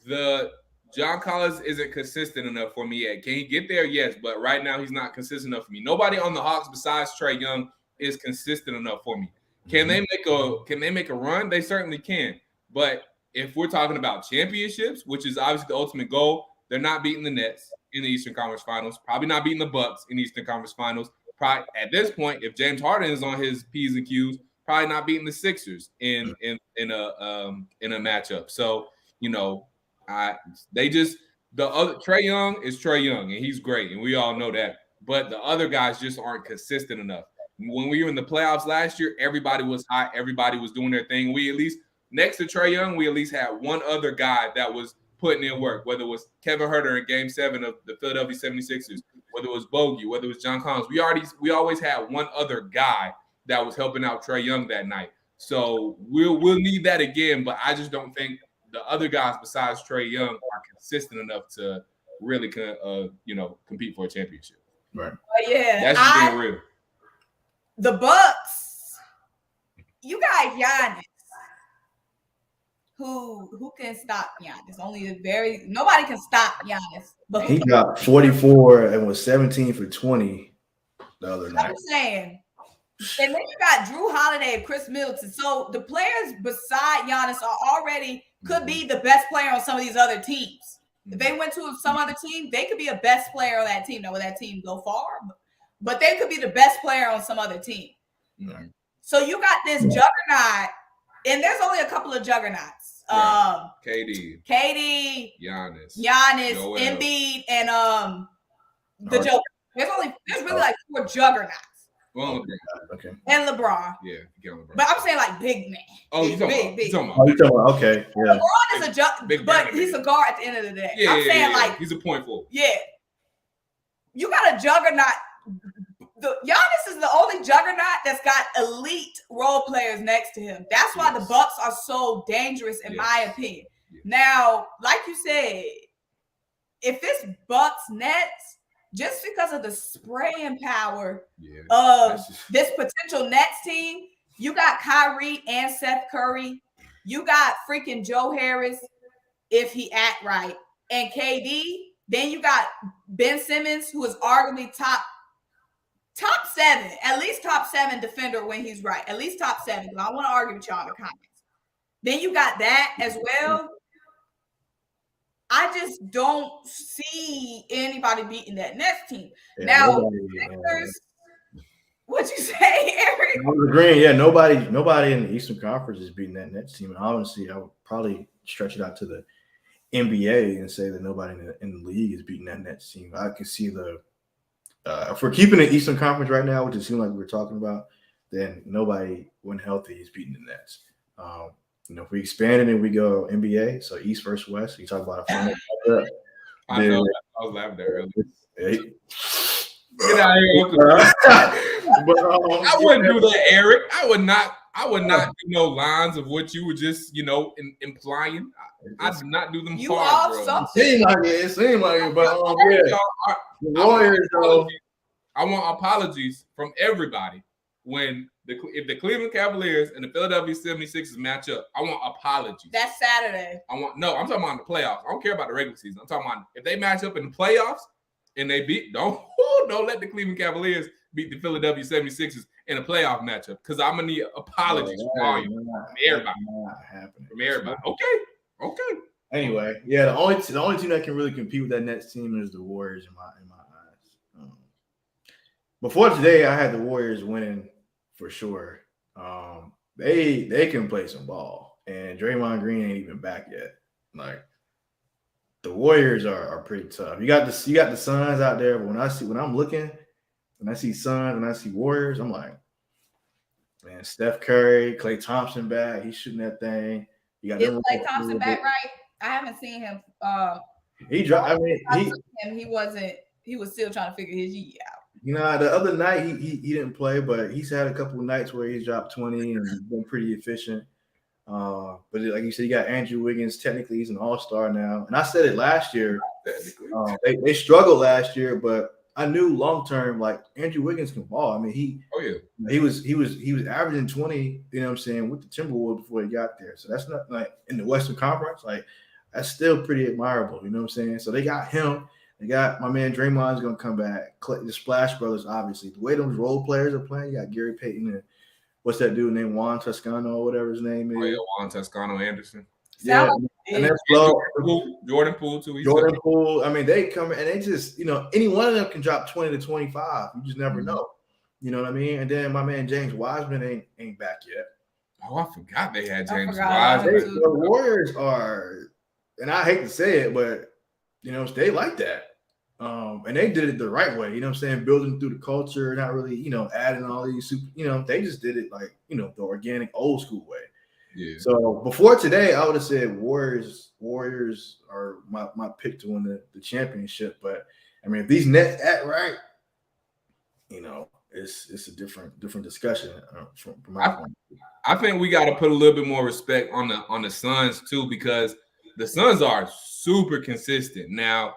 the John Collins isn't consistent enough for me yet. Can he get there? Yes, but right now he's not consistent enough for me. Nobody on the Hawks besides Trae Young is consistent enough for me. Can they make a run? They certainly can. But if we're talking about championships, which is obviously the ultimate goal, they're not beating the Nets in the Eastern Conference Finals. Probably not beating the Bucks in the Eastern Conference Finals. Probably at this point, if James Harden is on his P's and Q's, probably not beating the Sixers in a matchup. So the other Trae Young is Trae Young, and he's great, and we all know that. But the other guys just aren't consistent enough. When we were in the playoffs last year, everybody was hot, everybody was doing their thing. We at least next to Trae Young, we at least had one other guy that was putting in work, whether it was Kevin Huerter in Game 7 of the Philadelphia 76ers, whether it was Bogey, whether it was John Collins. We always had one other guy that was helping out Trae Young that night. So we'll need that again, but I just don't think the other guys besides Trae Young are consistent enough to really compete for a championship. Right. Yeah. That's just being real. The Bucks, you got Giannis. Who can stop Giannis? Nobody can stop Giannis. But he got 44 and was 17 for 20 the other night. I'm saying. And then you got Drew Holiday and Chris Middleton. So the players beside Giannis could be the best player on some of these other teams. If they went to some other team, they could be a best player on that team. Now, will that team go far? But they could be the best player on some other team. Mm-hmm. So you got this juggernaut, and there's only a couple of juggernauts. Right. KD, Giannis, Joel. Embiid, and the Joker. There's really like 4 juggernauts. Well, okay. And LeBron. Yeah, LeBron. But I'm saying like big man. Oh, you talking about? Oh, you talking about? Okay. Yeah. LeBron is but he's a guard at the end of the day. Yeah, I'm saying like he's a point forward. Yeah. You got a juggernaut. Giannis is the only juggernaut that's got elite role players next to him. That's why the Bucks are so dangerous, in my opinion. Yes. Now, like you said, if it's Bucks Nets, just because of the spraying power of this potential Nets team, you got Kyrie and Seth Curry You got freaking Joe Harris if he act right, and KD. Then you got Ben Simmons, who is arguably top 7, at least top 7 defender when he's right, at least top 7. I don't want to argue with y'all in the comments. Then you got that as well. I just don't see anybody beating that Nets team. Yeah, now, what'd you say, Eric? I was agreeing. Yeah, nobody in the Eastern Conference is beating that Nets team. And honestly, I would probably stretch it out to the NBA and say that nobody in the league is beating that Nets team. I can see if we're keeping the Eastern Conference right now, which it seems like we're talking about, then nobody, when healthy, is beating the Nets. If we expand it and we go NBA, so East versus West, you talk about a final. I know. I was laughing there earlier. Hey. Get out of here. I wouldn't do that, Eric. I would not do no lines of what you were just, implying. I do not do them. You off something? It seemed like it, but yeah. The Warriors, I want apologies from everybody when if the Cleveland Cavaliers and the Philadelphia 76ers match up. I want apologies. That's Saturday. I'm talking about the playoffs. I don't care about the regular season. I'm talking about if they match up in the playoffs and they don't let the Cleveland Cavaliers beat the Philadelphia 76ers in a playoff matchup, because I'm gonna need apologies from everybody. From everybody. Okay. Anyway, yeah, the only team that can really compete with that Nets team is the Warriors in my eyes. Before today, I had the Warriors winning for sure. They can play some ball, and Draymond Green ain't even back yet. Like, the Warriors are pretty tough. You got the Suns out there, but when I'm looking, when I see Suns and I see Warriors, I'm like, man, Steph Curry, Klay Thompson back. He's shooting that thing. Is Klay Thompson back right? I haven't seen him. He dropped. I mean, he wasn't. He was still trying to figure his year out. The other night he didn't play, but he's had a couple of nights where he's dropped 20 and been pretty efficient. But like you said, you got Andrew Wiggins. Technically, he's an all-star now. And I said it last year. They struggled last year, but I knew long term, like, Andrew Wiggins can ball. I mean, he was averaging 20. You know what I'm saying, with the Timberwolves before he got there. So that's not like in the Western Conference. Like, that's still pretty admirable. You know what I'm saying? So they got him. They got my man Draymond's gonna come back. The Splash Brothers, obviously. The way those role players are playing, you got Gary Payton and what's that dude named Juan Toscano or whatever his name is. Oh yeah, Juan Toscano Anderson. Yeah, and that's Jordan Poole too. Jordan Poole. I mean, they come and they just, any one of them can drop 20 to 25. You just never know. You know what I mean? And then my man James Wiseman ain't back yet. Oh, I forgot they had James Wiseman. The Warriors are, and I hate to say it, but they like that. And they did it the right way, building through the culture, not really, adding all these super, they just did it like, the organic old school way. Yeah. So before today, I would have said Warriors are my pick to win the championship. But I mean, if these Nets act right, it's a different discussion from my point. I think we got to put a little bit more respect on the Suns too, because the Suns are super consistent. Now,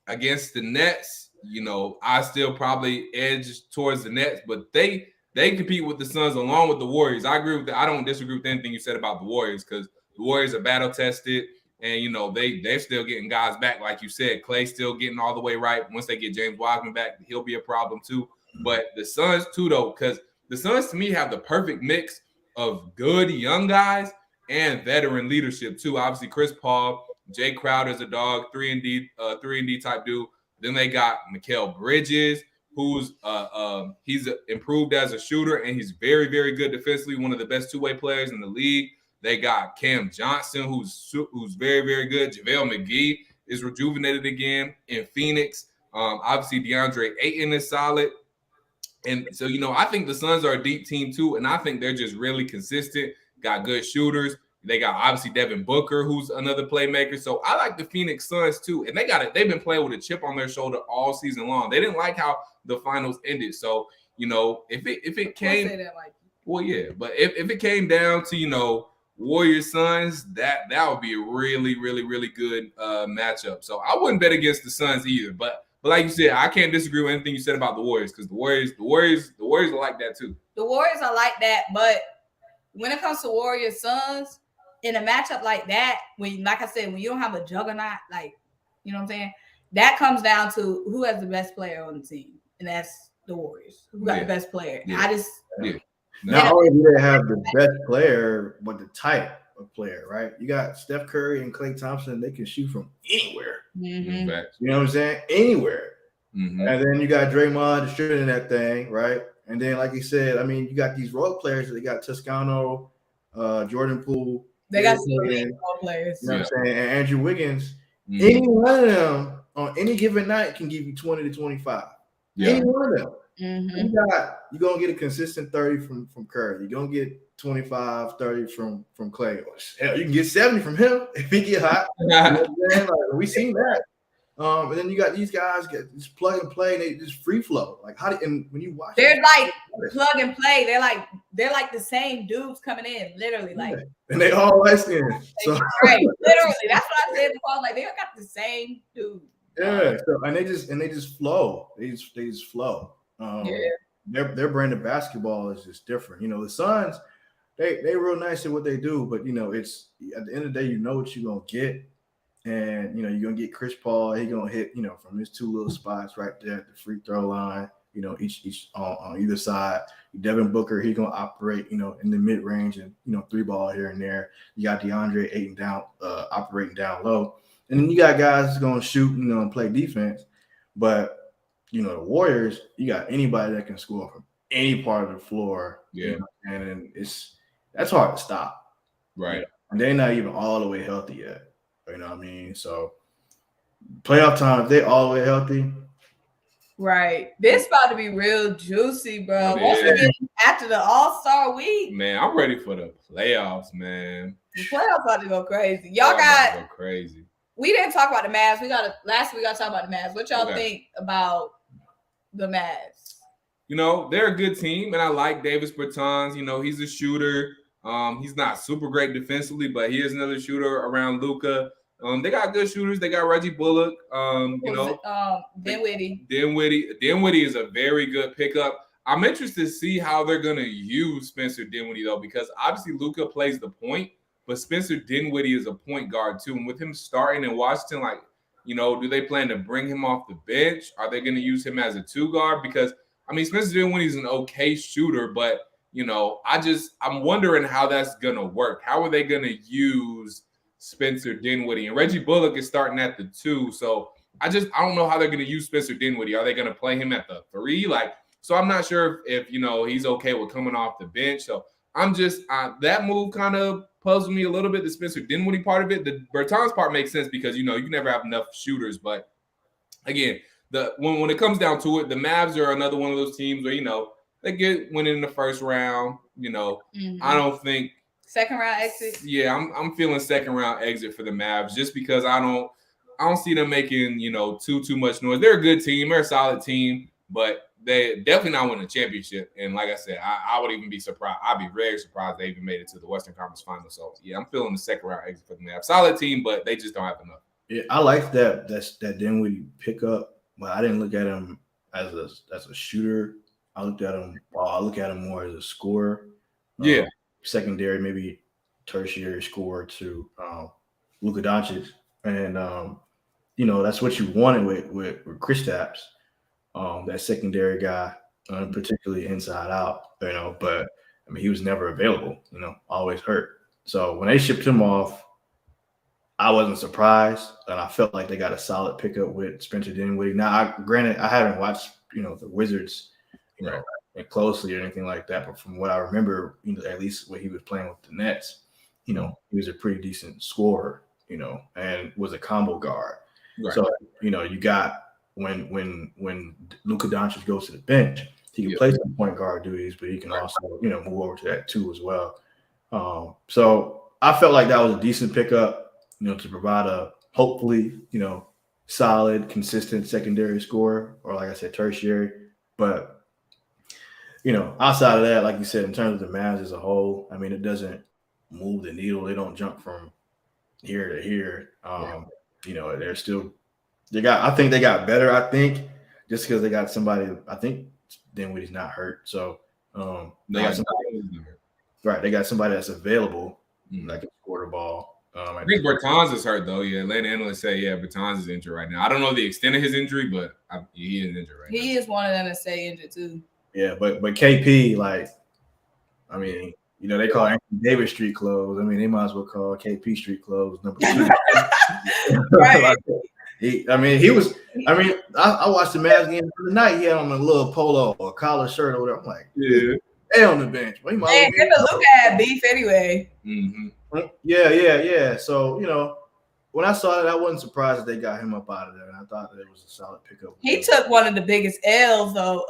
against the Nets, I still probably edge towards the Nets, but they compete with the Suns along with the Warriors. I agree with that. I don't disagree with anything you said about the Warriors, because the Warriors are battle tested, and they're still getting guys back, like you said. Klay still getting all the way right. Once they get James Wiseman back, he'll be a problem too. But the Suns too, though, because the Suns to me have the perfect mix of good young guys and veteran leadership too. Obviously, Chris Paul, Jay Crowder's a dog, 3-and-D type dude. Then they got Mikal Bridges, who's he's improved as a shooter, and he's very, very good defensively, one of the best two-way players in the league. They got Cam Johnson, who's very, very good. JaVale McGee is rejuvenated again in Phoenix. Obviously, DeAndre Ayton is solid. And so, I think the Suns are a deep team too, and I think they're just really consistent, got good shooters. They got obviously Devin Booker, who's another playmaker. So I like the Phoenix Suns too. And they've been playing with a chip on their shoulder all season long. They didn't like how the finals ended. So, if it came, well, yeah, but if it came down to, Warriors Suns, that would be a really, really, really good matchup. So I wouldn't bet against the Suns either. But like you said, I can't disagree with anything you said about the Warriors, because the Warriors are like that too. The Warriors are like that, but when it comes to Warriors Suns, in a matchup like that, when, like I said, when you don't have a juggernaut, like, you know what I'm saying, that comes down to who has the best player on the team, and that's the Warriors. Who got the best player? Not only do they have the best player, but the type of player, right? You got Steph Curry and Klay Thompson; they can shoot from anywhere. Mm-hmm. You know what I'm saying? Anywhere. Mm-hmm. And then you got Draymond distributing that thing, right? And then, like you said, I mean, you got these role players. They got Toscano, Jordan Poole. They got some role players. You know what I'm saying? And Andrew Wiggins. Mm-hmm. Any one of them on any given night can give you 20 to 25. Yeah. Any one of them. Mm-hmm. You're going to get a consistent 30 from Curry. You're going to get 25, 30 from Klay. Hell, you can get 70 from him if he get hot. You know like, we seen that. And then you got these guys get just plug and play, and they just free flow. Like and when you watch, they're like plug and play. They're like the same dudes coming in, literally. Like, and they all light skinned. So right, literally, that's what I said before. Like, they got the same dude. Yeah. So and they just flow. They just flow. Their brand of basketball is just different. You know, the Suns, they real nice at what they do, but you know, it's at the end of the day, you know what you're gonna get. And, you know, you're going to get Chris Paul. He's going to hit, you know, from his two little spots right there at the free throw line, you know, each on either side. Devin Booker, he's going to operate, you know, in the mid-range and, you know, three ball here and there. You got DeAndre operating down low. And then you got guys that's going to shoot, you know, and play defense. But, you know, the Warriors, you got anybody that can score from any part of the floor. Yeah. You know, and that's hard to stop. Right. You know? And they're not even all the way healthy yet. You know what I mean? So playoff time, if they all the way healthy. Right. This about to be real juicy, bro. Once again, after the All-Star week. Man, I'm ready for the playoffs, man. The playoffs about to go crazy. Y'all got go crazy. We didn't talk about the Mavs. Last week we got to talk about the Mavs. What y'all think about the Mavs? You know, they're a good team, and I like Davis Bertans. You know, he's a shooter. He's not super great defensively, but he is another shooter around Luka. They got good shooters. They got Reggie Bullock. Dinwiddie. Dinwiddie is a very good pickup. I'm interested to see how they're going to use Spencer Dinwiddie, though, because obviously Luka plays the point, but Spencer Dinwiddie is a point guard, too. And with him starting in Washington, like, you know, do they plan to bring him off the bench? Are they going to use him as a two guard? Because, I mean, Spencer Dinwiddie is an okay shooter, but you know, I'm wondering how that's going to work. How are they going to use Spencer Dinwiddie? And Reggie Bullock is starting at the 2. So I don't know how they're going to use Spencer Dinwiddie. Are they going to play him at the 3? So I'm not sure if you know, he's okay with coming off the bench. So I'm just, that move kind of puzzled me a little bit, the Spencer Dinwiddie part of it. The Bertans part makes sense because, you know, you never have enough shooters. But again, when it comes down to it, the Mavs are another one of those teams where, you know, they get winning in the first round, you know. Mm-hmm. I don't think second round exit. Yeah, I'm feeling second round exit for the Mavs just because I don't see them making, you know, too much noise. They're a good team, they're a solid team, but they definitely not winning a championship. And like I said, I would even be surprised. I'd be very surprised they even made it to the Western Conference Finals. So yeah, I'm feeling the second round exit for the Mavs. Solid team, but they just don't have enough. Yeah, I like that Dinwiddie pickup, but I didn't look at him as a shooter. I look at him more as a scorer. Yeah. Secondary, maybe tertiary scorer to Luka Doncic. And, you know, that's what you wanted with Kristaps, that secondary guy, particularly inside out, you know. But, I mean, he was never available, you know, always hurt. So when they shipped him off, I wasn't surprised. And I felt like they got a solid pickup with Spencer Dinwiddie. Now, granted, I haven't watched, you know, the Wizards, you know, closely or anything like that. But from what I remember, you know, at least when he was playing with the Nets, you know, he was a pretty decent scorer, you know, and was a combo guard. Right. So, you know, you got when Luka Doncic goes to the bench, he can play some point guard duties, but he can also, you know, move over to that 2 as well. So I felt like that was a decent pickup, you know, to provide a hopefully, you know, solid, consistent secondary scorer, or like I said, tertiary. But you know, outside of that, like you said, in terms of the Mavs as a whole, I mean, it doesn't move the needle. They don't jump from here to here. You know, I think they got better, just because they got somebody, I think Dinwiddie's not hurt. So they got somebody. Right, they got somebody that's available that can score the ball. I think Bertans is hurt though. Yeah, Atlanta analysts say Bertans is injured right now. I don't know the extent of his injury, but he is injured right now. He is one of them that stay injured too. Yeah, but KP, like, I mean, you know, they call Anthony Davis street clothes. I mean, they might as well call KP street clothes number 2. Right. I watched the Mavs game for the night. He had on a little polo or collar shirt or whatever. I'm like, yeah, hey, on the bench. Well, Him and Luka had beef anyway. Mm-hmm. Yeah. So, you know, when I saw that, I wasn't surprised that they got him up out of there, and I thought that it was a solid pickup. He took one of the biggest L's though,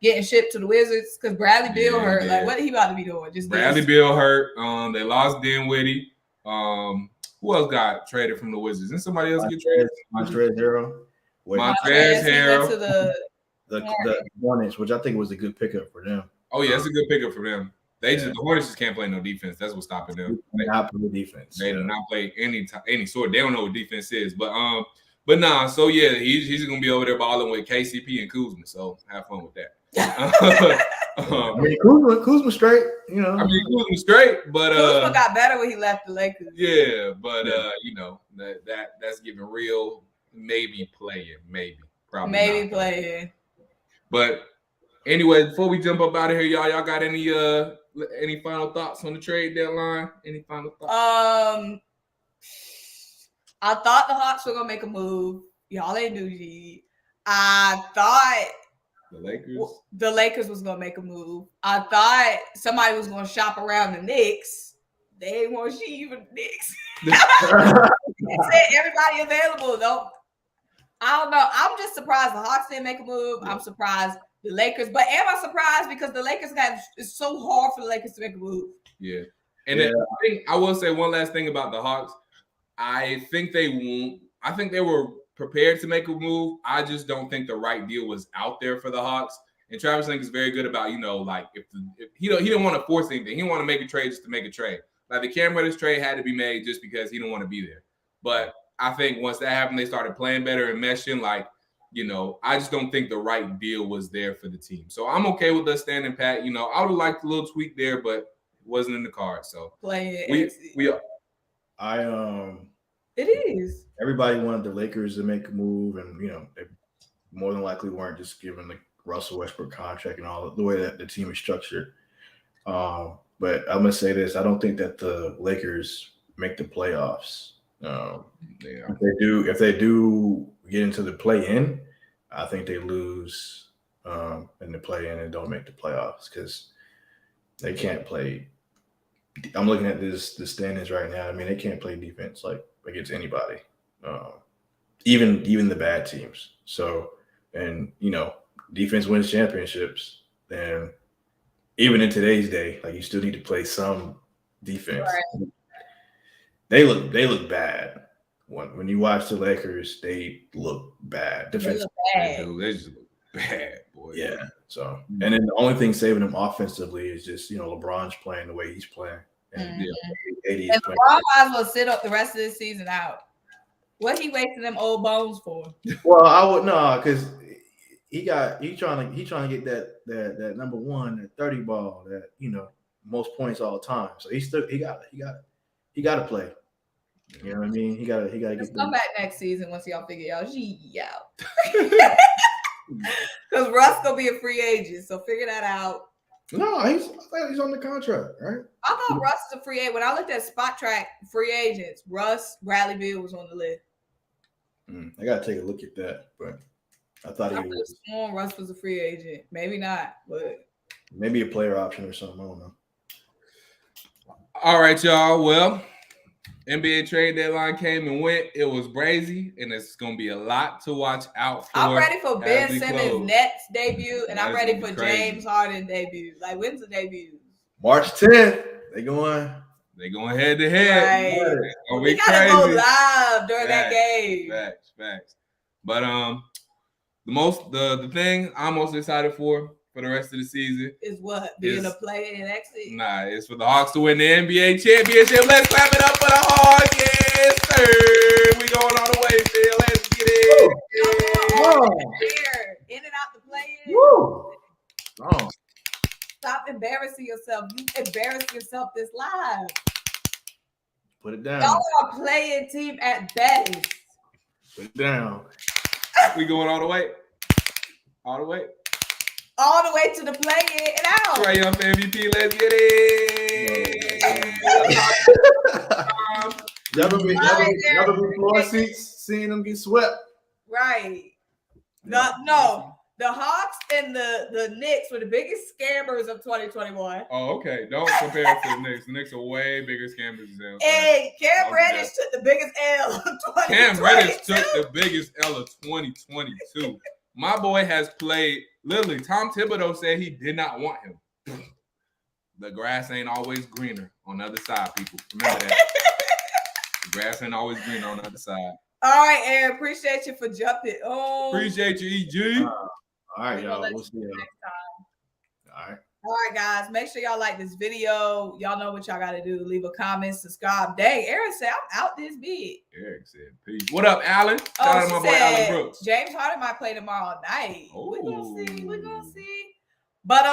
getting shipped to the Wizards because Bradley Beal hurt. Yeah. Like, what he about to be doing? Just Bradley Beal hurt. They lost Dinwiddie. Who else got traded from the Wizards? Didn't somebody else get traded? Montrezl Harrel. Montrezl Harrel. To the Hornets, which I think was a good pickup for them. Oh yeah, it's a good pickup for them. The Hornets just can't play no defense. That's what's stopping them. They not play defense. They do not play any sort. They don't know what defense is. But nah. So yeah, he's gonna be over there balling with KCP and Kuzma. So have fun with that. I mean, Kuzma straight. You know. I mean, Kuzma straight, but Kuzma got better when he left the Lakers. Yeah, but you know that's giving real maybe playing, probably maybe playing. But anyway, before we jump up out of here, y'all got any final thoughts on the trade deadline? Any final thoughts? I thought the Hawks were gonna make a move. Y'all ain't do G. I thought the Lakers was gonna make a move. I thought somebody was gonna shop around the Knicks. They ain't want she even the Knicks. They said everybody available though. I don't know. I'm just surprised the Hawks didn't make a move. I'm surprised the Lakers, but am I surprised because the Lakers it's so hard for the Lakers to make a move? Yeah. And then I will say one last thing about the Hawks. I think they won't. I think they were prepared to make a move. I just don't think the right deal was out there for the Hawks. And Travis Link is very good about, you know, like if he didn't want to force anything. He didn't want to make a trade just to make a trade. Like the Cam Reddish trade had to be made just because he didn't want to be there. But I think once that happened, they started playing better and meshing. Like, you know, I just don't think the right deal was there for the team. So I'm okay with us standing pat. You know, I would have liked a little tweak there, but it wasn't in the cards. So we are. It is. Everybody wanted the Lakers to make a move, and you know, they more than likely weren't just given the Russell Westbrook contract and all the way that the team is structured. But I'm gonna say this: I don't think that the Lakers make the playoffs. If they do get into the play-in, I think they lose in the play-in and don't make the playoffs because they can't play. I'm looking at the standings right now. I mean, they can't play defense like against anybody, even the bad teams. So, and you know, defense wins championships. And even in today's day, like you still need to play some defense. Right. They look bad. When you watch the Lakers, they look bad. Defense, they just look bad, boy. Yeah. So, and then the only thing saving them offensively is just, you know, LeBron's playing the way he's playing. And, and LeBron might as well sit up the rest of the season out. What he wasting them old bones for? Well, I would because he trying to get that number one, that 30 ball, that, you know, most points all the time. So he got to play. You know what I mean? He got to get. Come back next season once y'all figure out because Russ gonna be a free agent, so figure that out. No, he's on the contract, right? I thought Russ is a free agent. When I looked at Spot Track free agents, Bradley Beal was on the list. I gotta take a look at that, but I thought he was. Russ was a free agent. Maybe not, but maybe a player option or something. I don't know. All right, y'all. Well, NBA trade deadline came and went. It was brazy, and it's going to be a lot to watch out for. I'm ready for Ben Simmons' Nets debut, and I'm ready for James Harden debut. Like, when's the debut? March 10th. They going head to head. Right. We gotta go live during that game. Facts. But the thing I'm most excited for the rest of the season is what? Being a player in exit? Nah, it's for the Hawks to win the NBA championship. Let's clap it up for the Hawks. Yes, sir. We going all the way, Phil. Let's get it. Here. In and out the play-in. Woo. Oh. Stop embarrassing yourself. You embarrassed yourself this live. Put it down. Y'all are a playing team at best. Put it down. We going all the way? All the way? All the way to the play-in and out. Trae Young for MVP. Let's get it. Y'all gonna be floor seats seeing them get swept. Right. The Hawks and the Knicks were the biggest scammers of 2021. Oh, okay. Don't compare it to the Knicks. The Knicks are way bigger scammers than them. Hey, Cam Reddish took the biggest L of 2022. Cam Reddish took the biggest L of 2022. My boy has played, literally, Tom Thibodeau said he did not want him. The grass ain't always greener on the other side, people. Remember that. The grass ain't always greener on the other side. All right, Aaron. Appreciate you for jumping on. Appreciate you, EG. All right, y'all. We'll see y'all next time. All right, guys. Make sure y'all like this video. Y'all know what y'all got to do. Leave a comment, subscribe. Dang, Aaron said I'm out this big. Eric said, peace. What up, Alan? Shout out to my boy Alan Brooks. James Harden might play tomorrow night. Oh. We're gonna see. But